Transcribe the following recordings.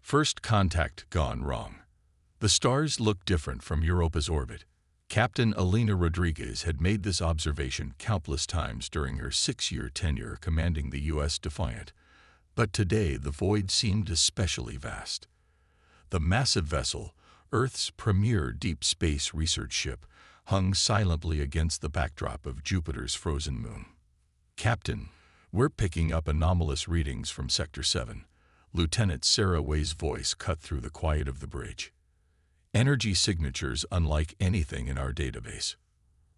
First contact gone wrong. The stars looked different from Europa's orbit. Captain Elena Rodriguez had made this observation countless times during her 6-year tenure commanding the U.S. Defiant, but today the void seemed especially vast. The massive vessel, Earth's premier deep space research ship, hung silently against the backdrop of Jupiter's frozen moon. "Captain, we're picking up anomalous readings from Sector 7. Lieutenant Sarah Way's voice cut through the quiet of the bridge. "Energy signatures unlike anything in our database."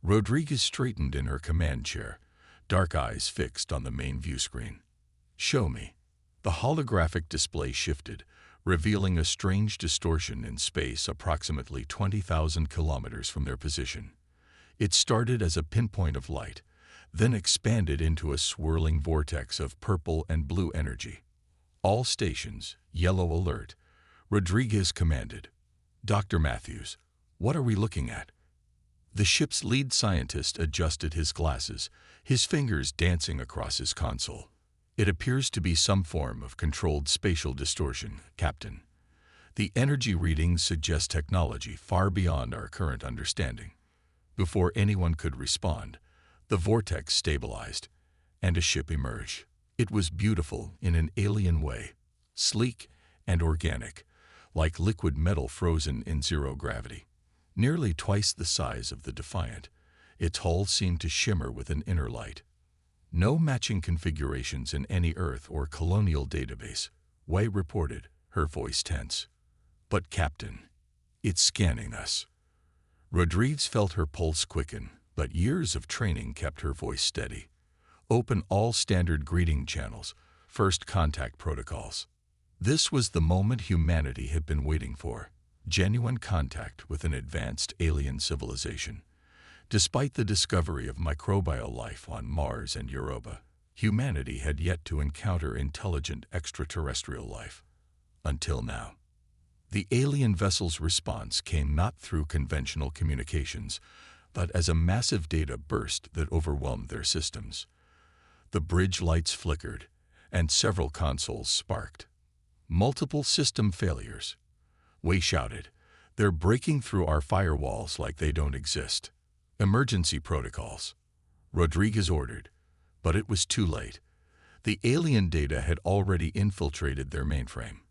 Rodriguez straightened in her command chair, dark eyes fixed on the main view screen. "Show me." The holographic display shifted, revealing a strange distortion in space approximately 20,000 kilometers from their position. It started as a pinpoint of light, then expanded into a swirling vortex of purple and blue energy. "All stations, yellow alert," Rodriguez commanded. "Dr. Matthews, what are we looking at?" The ship's lead scientist adjusted his glasses, his fingers dancing across his console. "It appears to be some form of controlled spatial distortion, Captain. The energy readings suggest technology far beyond our current understanding." Before anyone could respond, the vortex stabilized, and a ship emerged. It was beautiful in an alien way, sleek and organic, like liquid metal frozen in zero gravity. Nearly twice the size of the Defiant, its hull seemed to shimmer with an inner light. "No matching configurations in any Earth or colonial database," Way reported, her voice tense. "But Captain, it's scanning us." Rodriguez felt her pulse quicken, but years of training kept her voice steady. "Open all standard greeting channels, first contact protocols." This was the moment humanity had been waiting for, genuine contact with an advanced alien civilization. Despite the discovery of microbial life on Mars and Europa, humanity had yet to encounter intelligent extraterrestrial life. Until now. The alien vessel's response came not through conventional communications, but as a massive data burst that overwhelmed their systems. The bridge lights flickered, and several consoles sparked. "Multiple system failures," Way shouted. "They're breaking through our firewalls like they don't exist." "Emergency protocols," Rodriguez ordered, but it was too late. The alien data had already infiltrated their mainframe.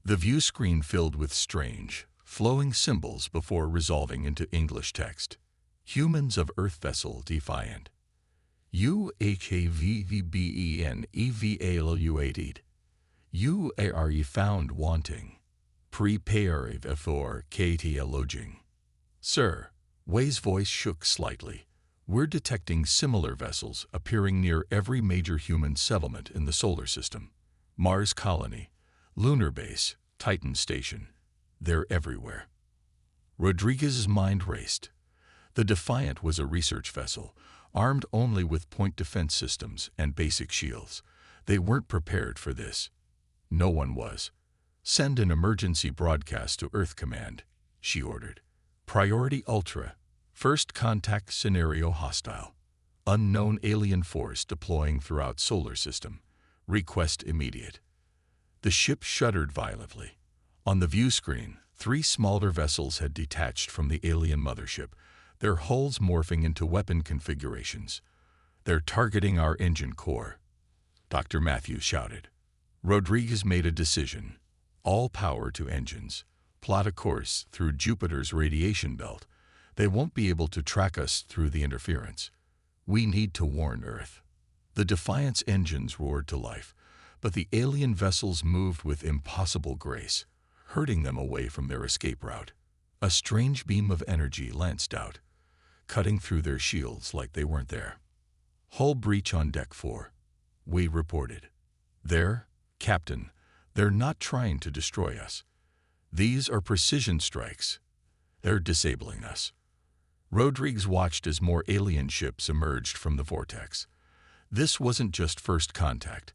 The view screen filled with strange, flowing symbols before resolving into English text. "Humans of Earth vessel Defiant. UHAVVBENEVALUATED. You are found wanting. Prepare for cataloging." "Sir," Way's voice shook slightly, "we're detecting similar vessels appearing near every major human settlement in the solar system. Mars colony, lunar base, Titan station. They're everywhere." Rodriguez's mind raced. The Defiant was a research vessel, armed only with point defense systems and basic shields. They weren't prepared for this. No one was. "Send an emergency broadcast to Earth Command," she ordered. "Priority Ultra. First contact scenario hostile. Unknown alien force deploying throughout solar system. Request immediate." The ship shuddered violently. On the view screen, 3 smaller vessels had detached from the alien mothership, their hulls morphing into weapon configurations. "They're targeting our engine core," Dr. Matthews shouted. Rodriguez made a decision. "All power to engines. Plot a course through Jupiter's radiation belt. They won't be able to track us through the interference. We need to warn Earth." The Defiant's engines roared to life, but the alien vessels moved with impossible grace, herding them away from their escape route. A strange beam of energy lanced out, cutting through their shields like they weren't there. "Hull breach on Deck 4, we reported." "There, Captain, they're not trying to destroy us. These are precision strikes. They're disabling us." Rodriguez watched as more alien ships emerged from the vortex. This wasn't just first contact.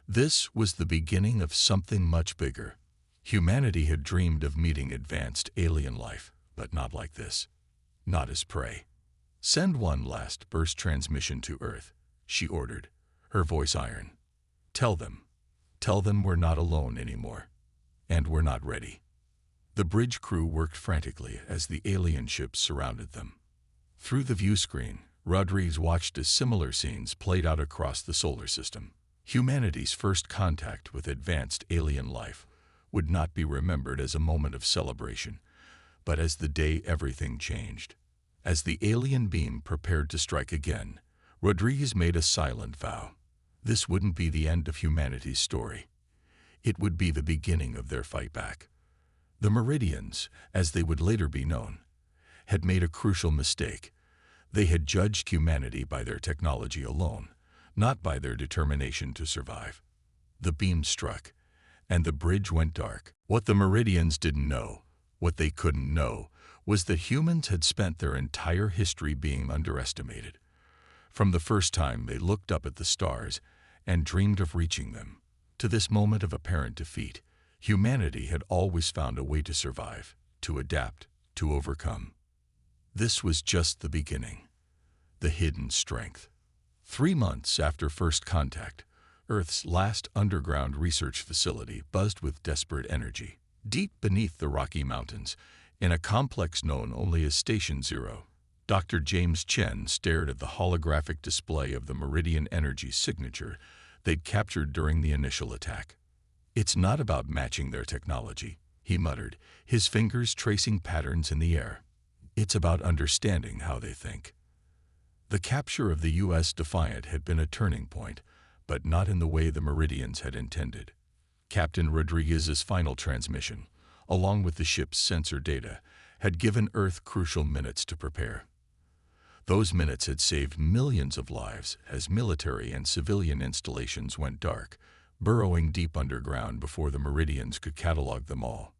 This was the beginning of something much bigger. Humanity had dreamed of meeting advanced alien life, but not like this. Not as prey. "Send one last burst transmission to Earth," she ordered, her voice iron. Tell them we're not alone anymore." and were not ready. The bridge crew worked frantically as the alien ships surrounded them. Through the view screen, Rodriguez watched as similar scenes played out across the solar system. Humanity's first contact with advanced alien life would not be remembered as a moment of celebration, but as the day everything changed. As the alien beam prepared to strike again, Rodriguez made a silent vow. This wouldn't be the end of humanity's story. It would be the beginning of their fight back. The Meridians, as they would later be known, had made a crucial mistake. They had judged humanity by their technology alone, not by their determination to survive. The beam struck, and the bridge went dark. What the Meridians didn't know, what they couldn't know, was that humans had spent their entire history being underestimated. From the first time they looked up at the stars and dreamed of reaching them, to this moment of apparent defeat, humanity had always found a way to survive, to adapt, to overcome. This was just the beginning, the hidden strength. 3 months after first contact, Earth's last underground research facility buzzed with desperate energy. Deep beneath the Rocky Mountains, in a complex known only as Station Zero, Dr. James Chen stared at the holographic display of the Meridian energy signature they'd captured during the initial attack. "It's not about matching their technology," he muttered, his fingers tracing patterns in the air. "It's about understanding how they think." The capture of the U.S. Defiant had been a turning point, but not in the way the Meridians had intended. Captain Rodriguez's final transmission, along with the ship's sensor data, had given Earth crucial minutes to prepare. Those minutes had saved millions of lives as military and civilian installations went dark, burrowing deep underground before the Meridians could catalog them all.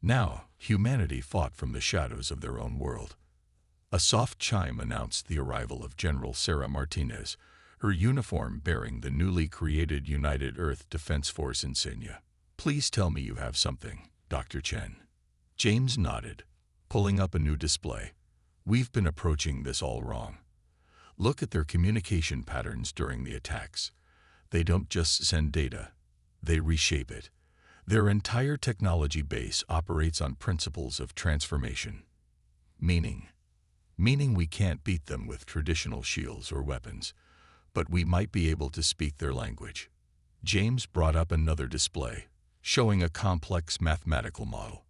Now, humanity fought from the shadows of their own world. A soft chime announced the arrival of General Sarah Martinez, her uniform bearing the newly created United Earth Defense Force insignia. "Please tell me you have something, Dr. Chen." James nodded, pulling up a new display. "We've been approaching this all wrong. Look at their communication patterns during the attacks. They don't just send data, they reshape it. Their entire technology base operates on principles of transformation. Meaning we can't beat them with traditional shields or weapons, but we might be able to speak their language." James brought up another display, showing a complex mathematical model.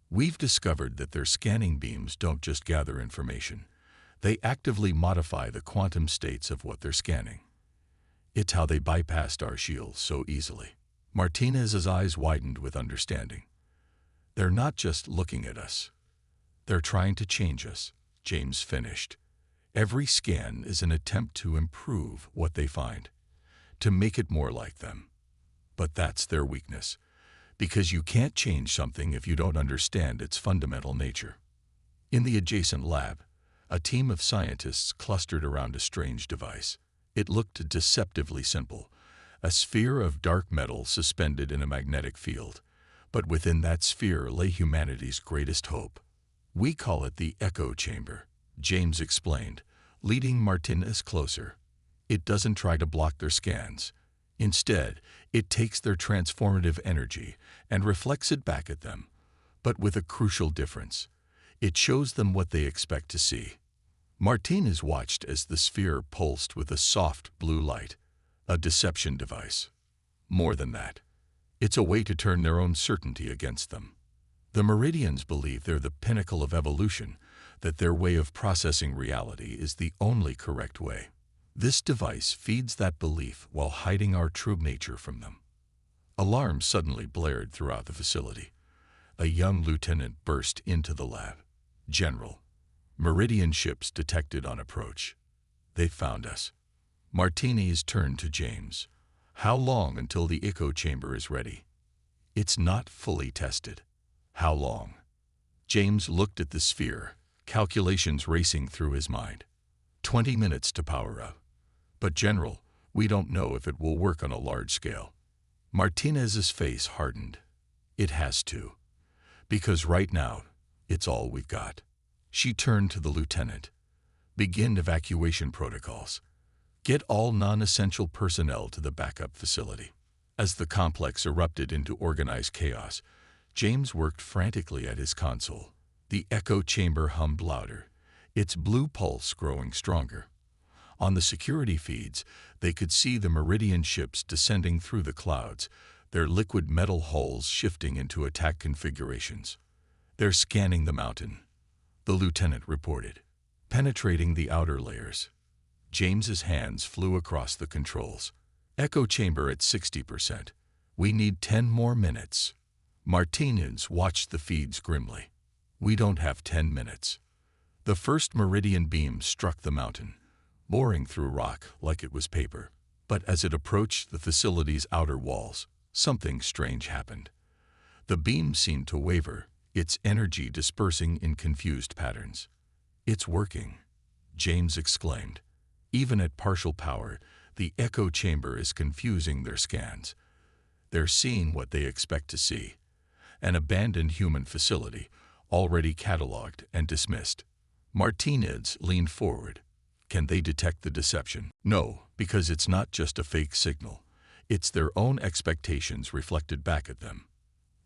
"We've discovered that their scanning beams don't just gather information. They actively modify the quantum states of what they're scanning. It's how they bypassed our shields so easily." Martinez's eyes widened with understanding. "They're not just looking at us. They're trying to change us," James finished. "Every scan is an attempt to improve what they find, to make it more like them. But that's their weakness, because you can't change something if you don't understand its fundamental nature." In the adjacent lab, a team of scientists clustered around a strange device. It looked deceptively simple, a sphere of dark metal suspended in a magnetic field. But within that sphere lay humanity's greatest hope. "We call it the echo chamber," James explained, leading Martinez closer. "It doesn't try to block their scans. Instead, it takes their transformative energy and reflects it back at them, but with a crucial difference. It shows them what they expect to see." Martinez watched as the sphere pulsed with a soft blue light, a deception device. More than that, it's a way to turn their own certainty against them. The Meridians believe they're the pinnacle of evolution, that their way of processing reality is the only correct way. This device feeds that belief while hiding our true nature from them. Alarms suddenly blared throughout the facility. A young lieutenant burst into the lab. "General, Meridian ships detected on approach. They found us." Martinez turned to James. "How long until the echo chamber is ready?" "It's not fully tested." "How long?" James looked at the sphere, calculations racing through his mind. 20 minutes to power up. "But General, we don't know if it will work on a large scale." Martinez's face hardened. "It has to. Because right now, it's all we've got." She turned to the lieutenant. "Begin evacuation protocols. Get all non-essential personnel to the backup facility." As the complex erupted into organized chaos, James worked frantically at his console. The echo chamber hummed louder, its blue pulse growing stronger. On the security feeds, they could see the Meridian ships descending through the clouds, their liquid metal hulls shifting into attack configurations. "They're scanning the mountain," the lieutenant reported, penetrating the outer layers. James's hands flew across the controls. "Echo chamber at 60%. We need 10 more minutes." Martinez watched the feeds grimly. "We don't have 10 minutes." The first Meridian beam struck the mountain, boring through rock like it was paper. But as it approached the facility's outer walls, something strange happened. The beam seemed to waver, its energy dispersing in confused patterns. "It's working," James exclaimed. "Even at partial power, the echo chamber is confusing their scans. They're seeing what they expect to see. An abandoned human facility, already cataloged and dismissed." Martinez leaned forward. "Can they detect the deception?" "No, because it's not just a fake signal. It's their own expectations reflected back at them.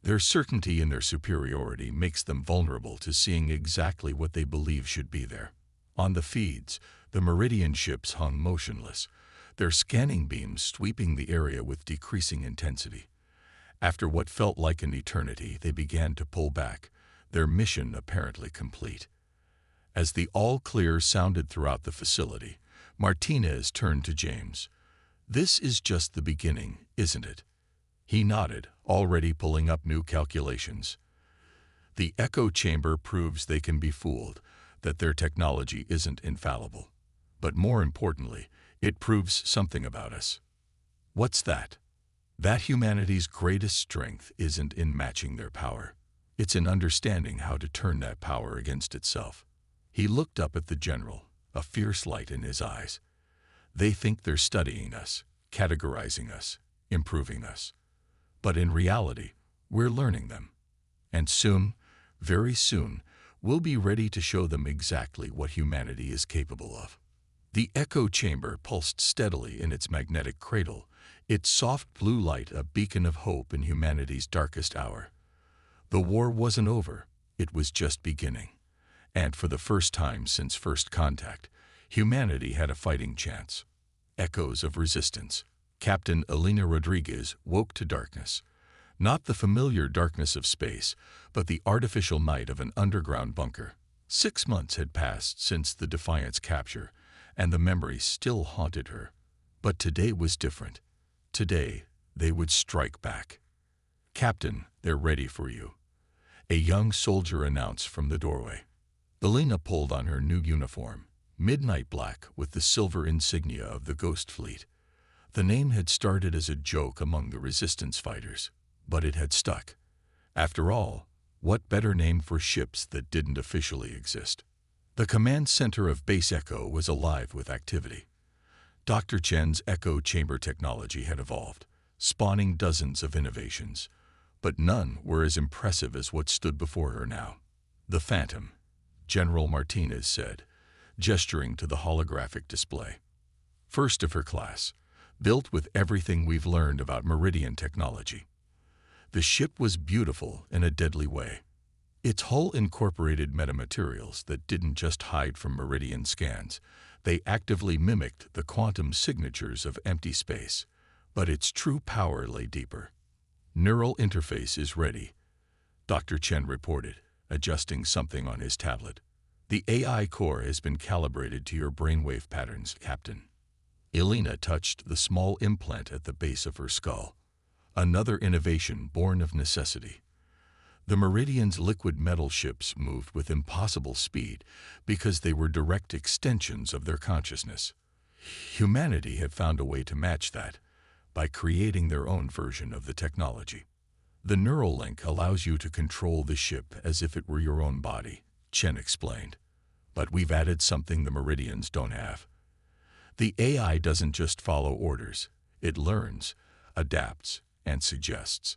Their certainty in their superiority makes them vulnerable to seeing exactly what they believe should be there." On the feeds, the Meridian ships hung motionless, their scanning beams sweeping the area with decreasing intensity. After what felt like an eternity, they began to pull back, their mission apparently complete. As the all-clear sounded throughout the facility, Martinez turned to James. "This is just the beginning, isn't it?" He nodded, already pulling up new calculations. "The echo chamber proves they can be fooled, that their technology isn't infallible. But more importantly, it proves something about us." "What's that?" "That humanity's greatest strength isn't in matching their power. It's in understanding how to turn that power against itself." He looked up at the general, a fierce light in his eyes. "They think they're studying us, categorizing us, improving us. But in reality, we're learning them. And soon, very soon, we'll be ready to show them exactly what humanity is capable of." The echo chamber pulsed steadily in its magnetic cradle, its soft blue light a beacon of hope in humanity's darkest hour. The war wasn't over, it was just beginning. And for the first time since first contact, humanity had a fighting chance. Echoes of resistance. Captain Elena Rodriguez woke to darkness. Not the familiar darkness of space, but the artificial night of an underground bunker. 6 months had passed since the Defiant's capture, and the memory still haunted her. But today was different. Today, they would strike back. "Captain, they're ready for you," a young soldier announced from the doorway. Elena pulled on her new uniform, midnight black with the silver insignia of the Ghost Fleet. The name had started as a joke among the resistance fighters, but it had stuck. After all, what better name for ships that didn't officially exist? The command center of Base Echo was alive with activity. Dr. Chen's echo chamber technology had evolved, spawning dozens of innovations, but none were as impressive as what stood before her now. "The Phantom," General Martinez said, gesturing to the holographic display. "First of her class, built with everything we've learned about Meridian technology." The ship was beautiful in a deadly way. Its hull incorporated metamaterials that didn't just hide from Meridian scans. They actively mimicked the quantum signatures of empty space. But its true power lay deeper. "Neural interface is ready," Dr. Chen reported, adjusting something on his tablet. "The AI core has been calibrated to your brainwave patterns, Captain." Elena touched the small implant at the base of her skull. Another innovation born of necessity. The Meridian's liquid metal ships moved with impossible speed because they were direct extensions of their consciousness. Humanity had found a way to match that by creating their own version of the technology. "The neural link allows you to control the ship as if it were your own body," Chen explained. "But we've added something the Meridians don't have. The AI doesn't just follow orders. It learns, adapts, and suggests.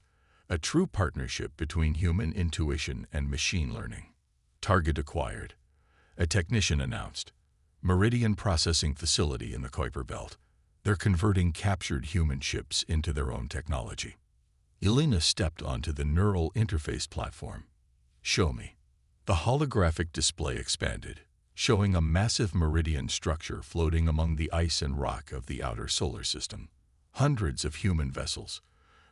A true partnership between human intuition and machine learning." "Target acquired," a technician announced. "Meridian processing facility in the Kuiper Belt." They're converting captured human ships into their own technology. Elena stepped onto the neural interface platform. Show me. The holographic display expanded, showing a massive meridian structure floating among the ice and rock of the outer solar system. Hundreds of human vessels,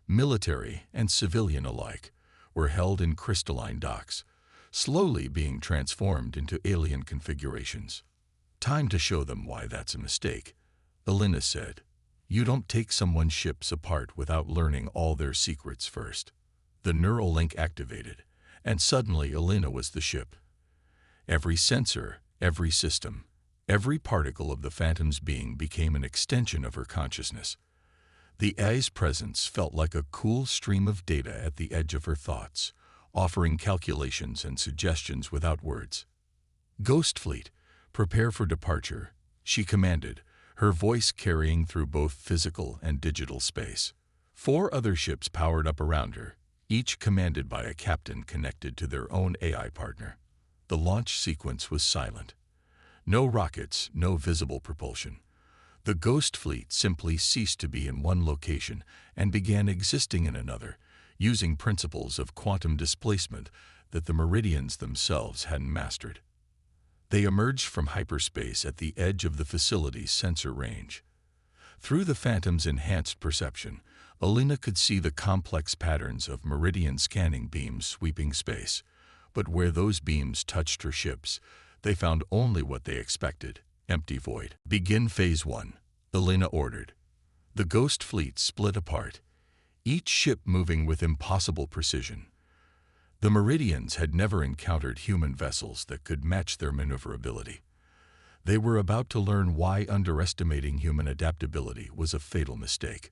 military and civilian alike, were held in crystalline docks, slowly being transformed into alien configurations. Time to show them why that's a mistake, Elena said. You don't take someone's ships apart without learning all their secrets first. The neural link activated, and suddenly Elena was the ship. Every sensor, every system, every particle of the Phantom's being became an extension of her consciousness. The AI's presence felt like a cool stream of data at the edge of her thoughts, offering calculations and suggestions without words. Ghost Fleet, prepare for departure, she commanded, her voice carrying through both physical and digital space. 4 other ships powered up around her, each commanded by a captain connected to their own AI partner. The launch sequence was silent. No rockets, no visible propulsion. The Ghost Fleet simply ceased to be in one location and began existing in another, using principles of quantum displacement that the Meridians themselves hadn't mastered. They emerged from hyperspace at the edge of the facility's sensor range. Through the Phantom's enhanced perception, Elena could see the complex patterns of Meridian scanning beams sweeping space, but where those beams touched her ships, they found only what they expected: empty void. Begin Phase 1, Elena ordered. The Ghost Fleet split apart, each ship moving with impossible precision. The Meridians had never encountered human vessels that could match their maneuverability. They were about to learn why underestimating human adaptability was a fatal mistake.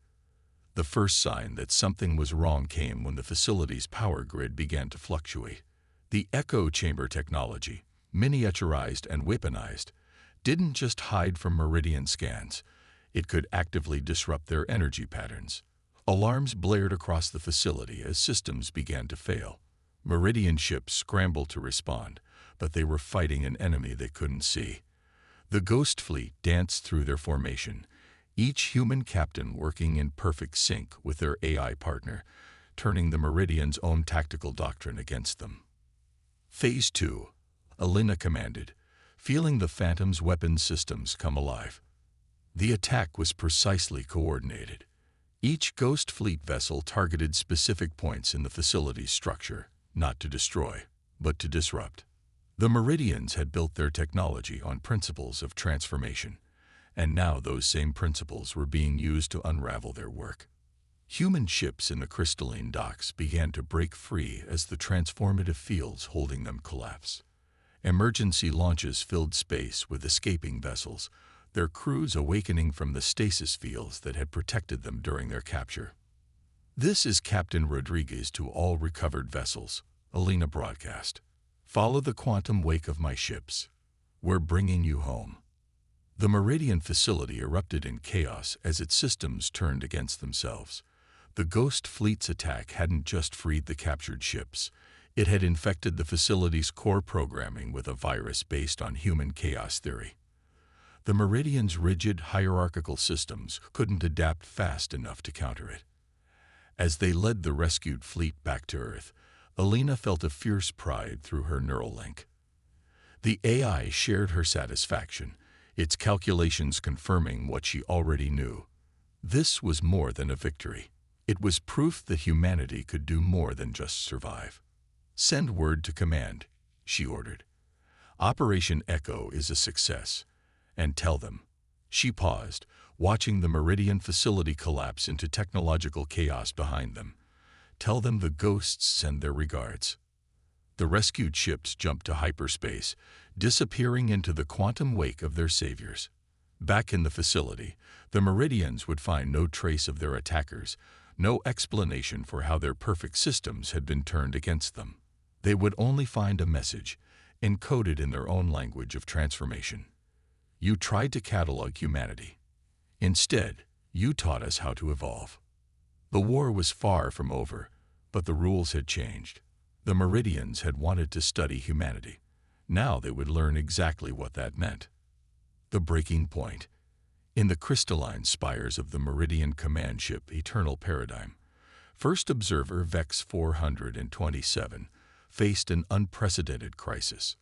The first sign that something was wrong came when the facility's power grid began to fluctuate. The echo chamber technology, miniaturized and weaponized, didn't just hide from Meridian scans. It could actively disrupt their energy patterns. Alarms blared across the facility as systems began to fail. Meridian ships scrambled to respond, but they were fighting an enemy they couldn't see. The Ghost Fleet danced through their formation, each human captain working in perfect sync with their AI partner, turning the Meridians' own tactical doctrine against them. Phase 2, Elena commanded, feeling the Phantom's weapons systems come alive. The attack was precisely coordinated. Each Ghost Fleet vessel targeted specific points in the facility's structure, not to destroy, but to disrupt. The Meridians had built their technology on principles of transformation, and now those same principles were being used to unravel their work. Human ships in the crystalline docks began to break free as the transformative fields holding them collapsed. Emergency launches filled space with escaping vessels, their crews awakening from the stasis fields that had protected them during their capture. This is Captain Rodriguez to all recovered vessels, Elena broadcast. Follow the quantum wake of my ships. We're bringing you home. The Meridian facility erupted in chaos as its systems turned against themselves. The Ghost Fleet's attack hadn't just freed the captured ships. It had infected the facility's core programming with a virus based on human chaos theory. The Meridian's rigid, hierarchical systems couldn't adapt fast enough to counter it. As they led the rescued fleet back to Earth, Elena felt a fierce pride through her neural link. The AI shared her satisfaction, its calculations confirming what she already knew. This was more than a victory. It was proof that humanity could do more than just survive. Send word to command, she ordered. Operation Echo is a success. And tell them. She paused, watching the Meridian facility collapse into technological chaos behind them. Tell them the ghosts send their regards. The rescued ships jumped to hyperspace, disappearing into the quantum wake of their saviors. Back in the facility, the Meridians would find no trace of their attackers, no explanation for how their perfect systems had been turned against them. They would only find a message, encoded in their own language of transformation. You tried to catalog humanity. Instead, you taught us how to evolve. The war was far from over, but the rules had changed. The Meridians had wanted to study humanity. Now they would learn exactly what that meant. The breaking point. In the crystalline spires of the Meridian command ship Eternal Paradigm, First Observer Vex 427 faced an unprecedented crisis.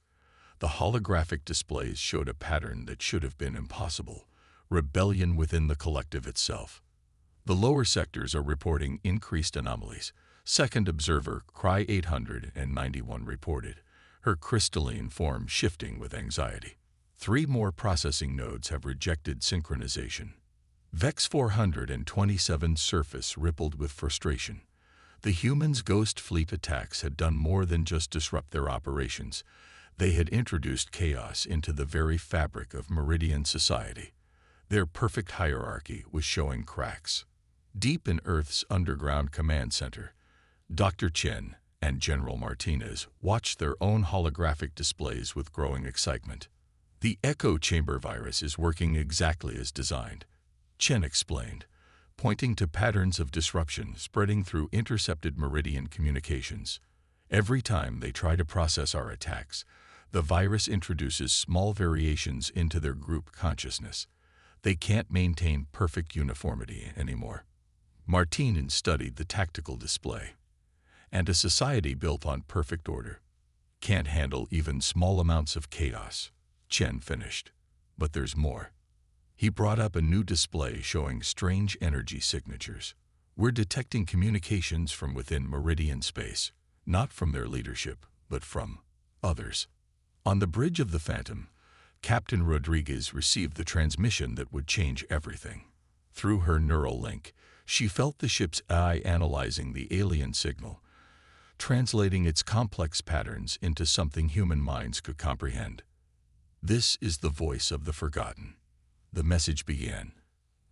The holographic displays showed a pattern that should have been impossible: rebellion within the collective itself. The lower sectors are reporting increased anomalies. Second Observer Cry 891 reported, her crystalline form shifting with anxiety. 3 more processing nodes have rejected synchronization. Vex 427's surface rippled with frustration. The humans' Ghost Fleet attacks had done more than just disrupt their operations. They had introduced chaos into the very fabric of Meridian society. Their perfect hierarchy was showing cracks. Deep in Earth's underground command center, Dr. Chen and General Martinez watched their own holographic displays with growing excitement. The echo chamber virus is working exactly as designed, Chen explained, pointing to patterns of disruption spreading through intercepted Meridian communications. Every time they try to process our attacks, the virus introduces small variations into their group consciousness. They can't maintain perfect uniformity anymore. Martinez studied the tactical display. And a society built on perfect order can't handle even small amounts of chaos, Chen finished. But there's more. He brought up a new display showing strange energy signatures. We're detecting communications from within Meridian space, not from their leadership, but from others. On the bridge of the Phantom, Captain Rodriguez received the transmission that would change everything. Through her neural link, she felt the ship's AI analyzing the alien signal, translating its complex patterns into something human minds could comprehend. This is the voice of the forgotten. The message began.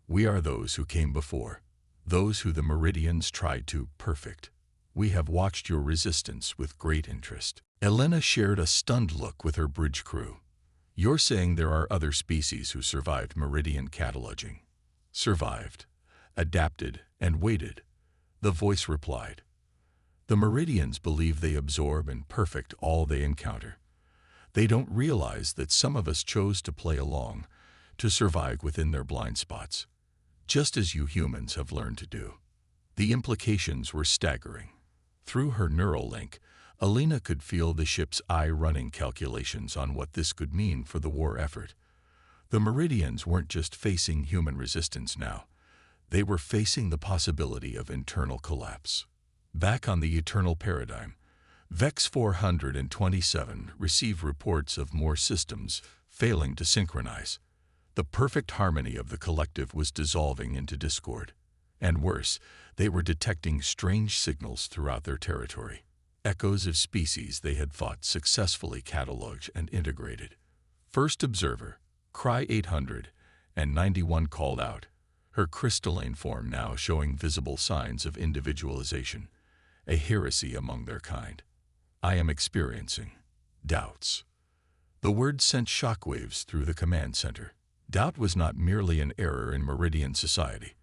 We are those who came before, those who the Meridians tried to perfect. We have watched your resistance with great interest. Elena shared a stunned look with her bridge crew. You're saying there are other species who survived Meridian cataloging? Survived, adapted, and waited, the voice replied. The Meridians believe they absorb and perfect all they encounter. They don't realize that some of us chose to play along, to survive within their blind spots, just as you humans have learned to do. The implications were staggering. Through her neural link, Alina could feel the ship's eye running calculations on what this could mean for the war effort. The Meridians weren't just facing human resistance now. They were facing the possibility of internal collapse. Back on the Eternal Paradigm, Vex 427 received reports of more systems failing to synchronize. The perfect harmony of the collective was dissolving into discord. And worse, they were detecting strange signals throughout their territory. Echoes of species they had fought successfully cataloged and integrated. First Observer, Cry 891 called out, her crystalline form now showing visible signs of individualization, a heresy among their kind. I am experiencing doubts. The word sent shockwaves through the command center. Doubt was not merely an error in Meridian society.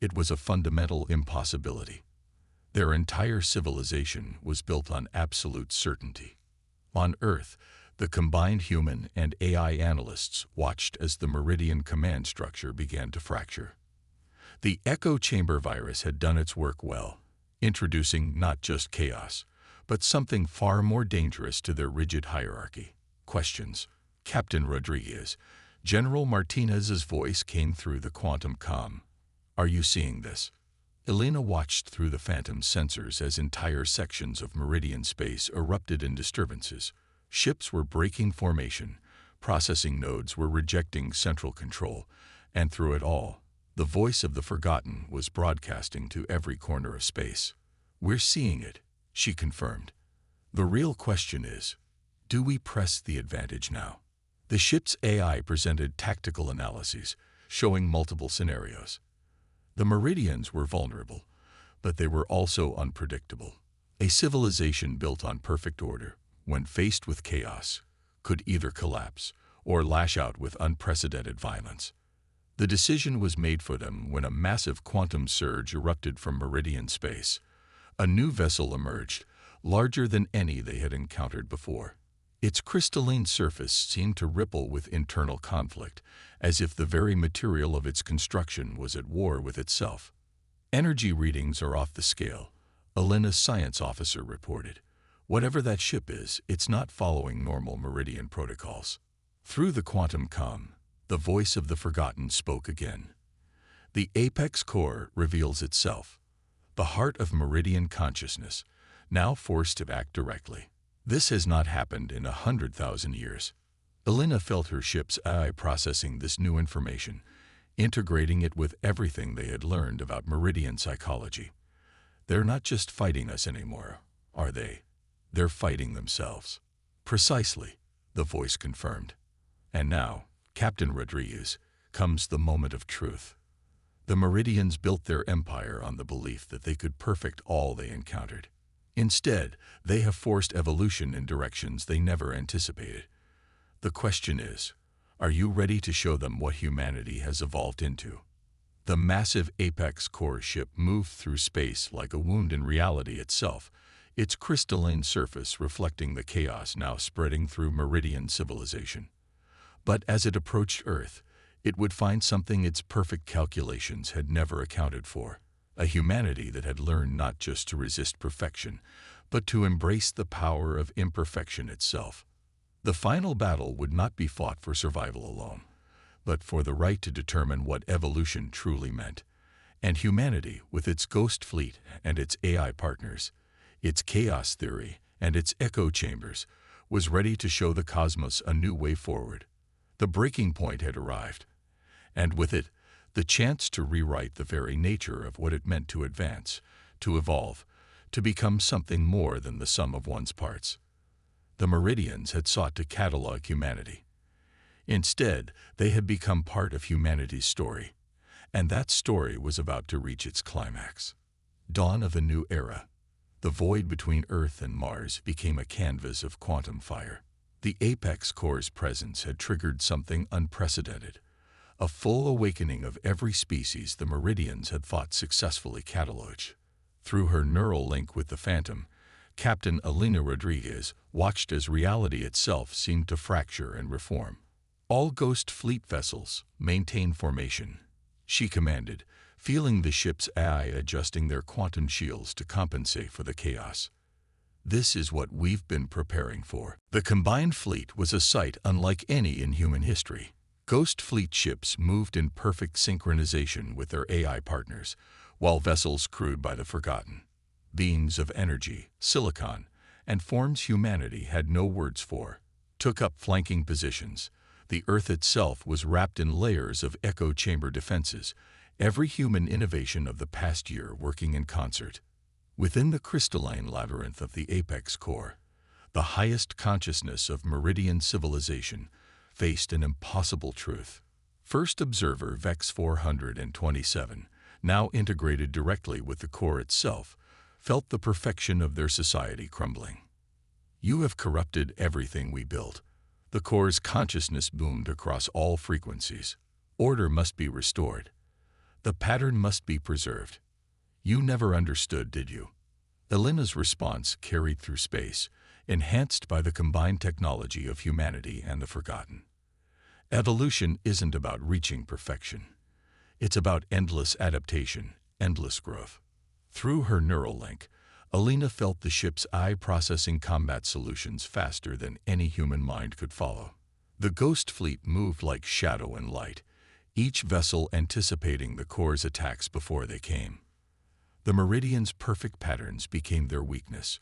It was a fundamental impossibility. Their entire civilization was built on absolute certainty. On Earth, the combined human and AI analysts watched as the Meridian command structure began to fracture. The echo chamber virus had done its work well, introducing not just chaos, but something far more dangerous to their rigid hierarchy. Questions. Captain Rodriguez. General Martinez's voice came through the quantum comm. Are you seeing this? Elena watched through the Phantom sensors as entire sections of Meridian space erupted in disturbances. Ships were breaking formation, processing nodes were rejecting central control, and through it all, the voice of the forgotten was broadcasting to every corner of space. We're seeing it, she confirmed. The real question is, do we press the advantage now? The ship's AI presented tactical analyses, showing multiple scenarios. The Meridians were vulnerable, but they were also unpredictable. A civilization built on perfect order, when faced with chaos, could either collapse or lash out with unprecedented violence. The decision was made for them when a massive quantum surge erupted from Meridian space. A new vessel emerged, larger than any they had encountered before. Its crystalline surface seemed to ripple with internal conflict, as if the very material of its construction was at war with itself. "Energy readings are off the scale," Alina's science officer reported. "Whatever that ship is, it's not following normal Meridian protocols." Through the quantum comm, the voice of the Forgotten spoke again. "The apex core reveals itself, the heart of Meridian consciousness, now forced to act directly. This has not happened in 100,000 years." Alina felt her ship's AI processing this new information, integrating it with everything they had learned about Meridian psychology. "They're not just fighting us anymore, are they? They're fighting themselves." "Precisely," the voice confirmed. "And now, Captain Rodriguez, comes the moment of truth. The Meridians built their empire on the belief that they could perfect all they encountered. Instead, they have forced evolution in directions they never anticipated. The question is, are you ready to show them what humanity has evolved into?" The massive apex core ship moved through space like a wound in reality itself, its crystalline surface reflecting the chaos now spreading through Meridian civilization. But as it approached Earth, it would find something its perfect calculations had never accounted for: a humanity that had learned not just to resist perfection, but to embrace the power of imperfection itself. The final battle would not be fought for survival alone, but for the right to determine what evolution truly meant. And humanity, with its ghost fleet and its AI partners, its chaos theory and its echo chambers, was ready to show the cosmos a new way forward. The breaking point had arrived, and with it, the chance to rewrite the very nature of what it meant to advance, to evolve, to become something more than the sum of one's parts. The Meridians had sought to catalog humanity. Instead, they had become part of humanity's story, and that story was about to reach its climax. Dawn of a new era. The void between Earth and Mars became a canvas of quantum fire. The apex core's presence had triggered something unprecedented, a full awakening of every species the Meridians had thought successfully cataloged. Through her neural link with the Phantom, Captain Alina Rodriguez watched as reality itself seemed to fracture and reform. "All Ghost Fleet vessels, maintain formation," she commanded, feeling the ship's AI adjusting their quantum shields to compensate for the chaos. "This is what we've been preparing for." The combined fleet was a sight unlike any in human history. Ghost Fleet ships moved in perfect synchronization with their AI partners, while vessels crewed by the Forgotten, beings of energy, silicon, and forms humanity had no words for, took up flanking positions. The Earth itself was wrapped in layers of echo chamber defenses, every human innovation of the past year working in concert. Within the crystalline labyrinth of the apex core, the highest consciousness of Meridian civilization faced an impossible truth. First observer Vex 427, now integrated directly with the core itself, felt the perfection of their society crumbling. "You have corrupted everything we built." The core's consciousness boomed across all frequencies. "Order must be restored. The pattern must be preserved. You never understood, did you?" Alina's response carried through space, enhanced by the combined technology of humanity and the Forgotten. Evolution isn't about reaching perfection. It's about endless adaptation, endless growth. Through her neural link, Alina felt the ship's AI processing combat solutions faster than any human mind could follow. The Ghost Fleet moved like shadow and light, each vessel anticipating the core's attacks before they came. The Meridians' perfect patterns became their weakness.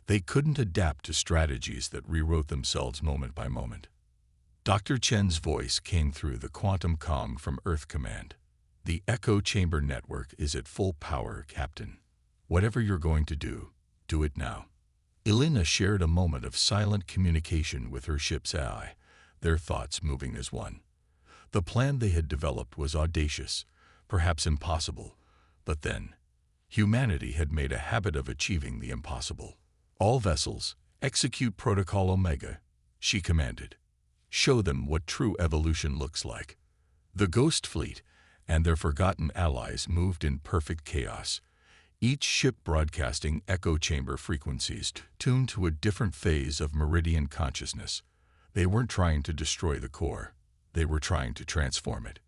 They couldn't adapt to strategies that rewrote themselves moment by moment. Dr. Chen's voice came through the quantum comm from Earth Command. "The echo chamber network is at full power, Captain. Whatever you're going to do it now." Alina shared a moment of silent communication with her ship's AI, their thoughts moving as one. The plan they had developed was audacious, perhaps impossible, but then, humanity had made a habit of achieving the impossible. "All vessels, execute Protocol Omega," she commanded. "Show them what true evolution looks like." The Ghost Fleet and their Forgotten allies moved in perfect chaos, each ship broadcasting echo chamber frequencies tuned to a different phase of meridian consciousness. They weren't trying to destroy the core. They were trying to transform it.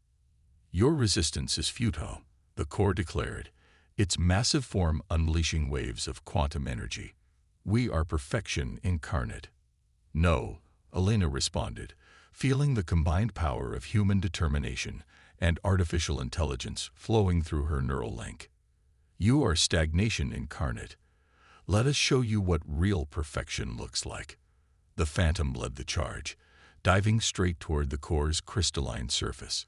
"Your resistance is futile," the core declared, its massive form unleashing waves of quantum energy. "We are perfection incarnate." "No," Elena responded, feeling the combined power of human determination and artificial intelligence flowing through her neural link. "You are stagnation incarnate. Let us show you what real perfection looks like." The Phantom led the charge, diving straight toward the core's crystalline surface.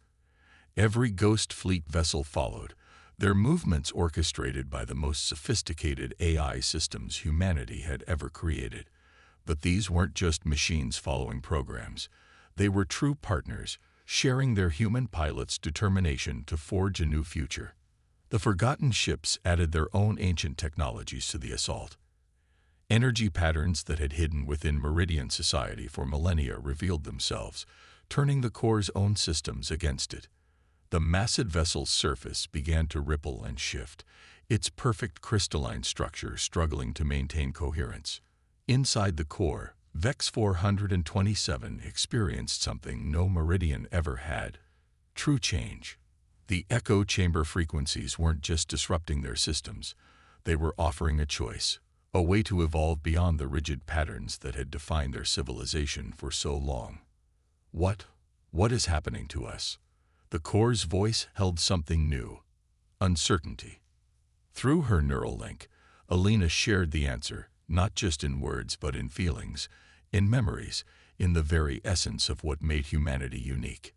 Every Ghost Fleet vessel followed, their movements orchestrated by the most sophisticated AI systems humanity had ever created. But these weren't just machines following programs. They were true partners, sharing their human pilots' determination to forge a new future. The forgotten ships added their own ancient technologies to the assault. Energy patterns that had hidden within Meridian society for millennia revealed themselves, turning the core's own systems against it. The massive vessel's surface began to ripple and shift, its perfect crystalline structure struggling to maintain coherence. Inside the core, Vex 427 experienced something no Meridian ever had: true change. The echo chamber frequencies weren't just disrupting their systems, they were offering a choice, a way to evolve beyond the rigid patterns that had defined their civilization for so long. What is happening to us?" The core's voice held something new: uncertainty. Through her neural link, Elena shared the answer, not just in words but in feelings, in memories, in the very essence of what made humanity unique.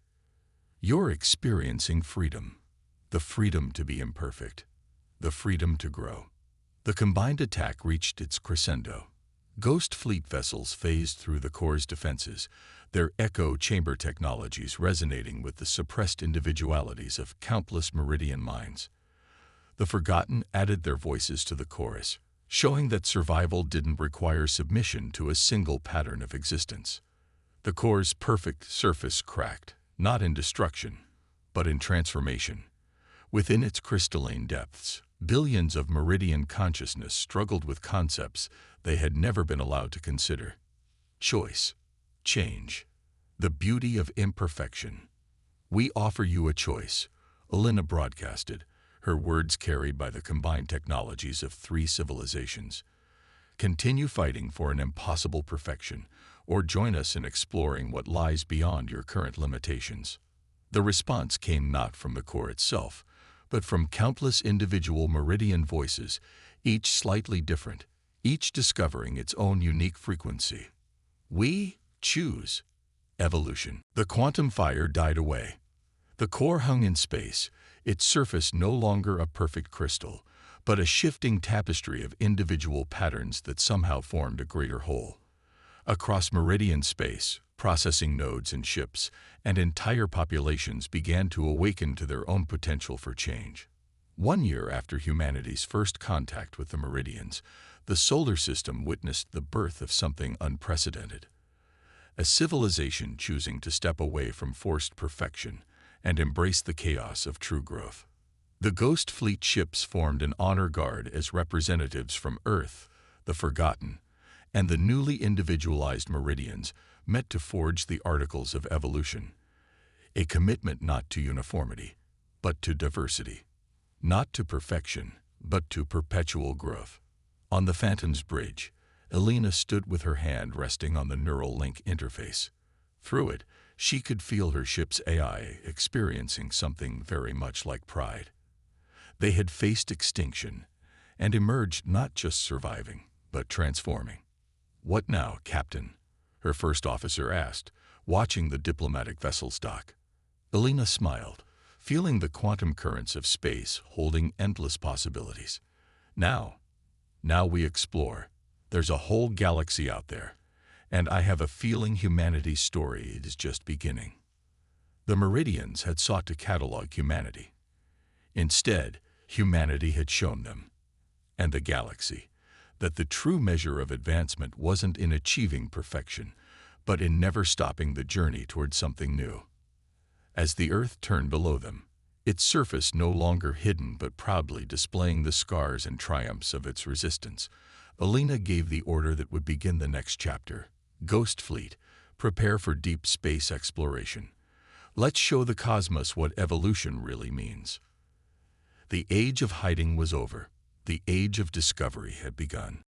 "You're experiencing freedom. The freedom to be imperfect. The freedom to grow." The combined attack reached its crescendo. Ghost Fleet vessels phased through the core's defenses, their echo chamber technologies resonating with the suppressed individualities of countless Meridian minds. The Forgotten added their voices to the chorus, showing that survival didn't require submission to a single pattern of existence. The core's perfect surface cracked, not in destruction, but in transformation. Within its crystalline depths, billions of Meridian consciousness struggled with concepts they had never been allowed to consider. Choice, change, the beauty of imperfection. "We offer you a choice," Elena broadcasted, her words carried by the combined technologies of 3 civilizations. "Continue fighting for an impossible perfection, or join us in exploring what lies beyond your current limitations." The response came not from the core itself, but from countless individual Meridian voices, each slightly different, each discovering its own unique frequency. "We choose evolution." The quantum fire died away. The core hung in space, its surface no longer a perfect crystal, but a shifting tapestry of individual patterns that somehow formed a greater whole. Across Meridian space, processing nodes and ships, and entire populations began to awaken to their own potential for change. 1 year after humanity's first contact with the Meridians, the solar system witnessed the birth of something unprecedented. A civilization choosing to step away from forced perfection and embrace the chaos of true growth. The Ghost Fleet ships formed an honor guard as representatives from Earth, the Forgotten, and the newly individualized Meridians met to forge the articles of evolution. A commitment not to uniformity, but to diversity. Not to perfection, but to perpetual growth. On the Phantom's bridge, Elena stood with her hand resting on the neural link interface. Through it, she could feel her ship's AI experiencing something very much like pride. They had faced extinction and emerged not just surviving, but transforming. "What now, Captain?" her first officer asked, watching the diplomatic vessel's dock. Elena smiled, feeling the quantum currents of space holding endless possibilities. Now we explore. There's a whole galaxy out there, and I have a feeling humanity's story is just beginning." The Meridians had sought to catalog humanity. Instead, humanity had shown them, and the galaxy, that the true measure of advancement wasn't in achieving perfection, but in never stopping the journey toward something new. As the Earth turned below them, its surface no longer hidden but proudly displaying the scars and triumphs of its resistance. Alina gave the order that would begin the next chapter. Ghost Fleet, prepare for deep space exploration. Let's show the cosmos what evolution really means. The age of hiding was over. The age of discovery had begun.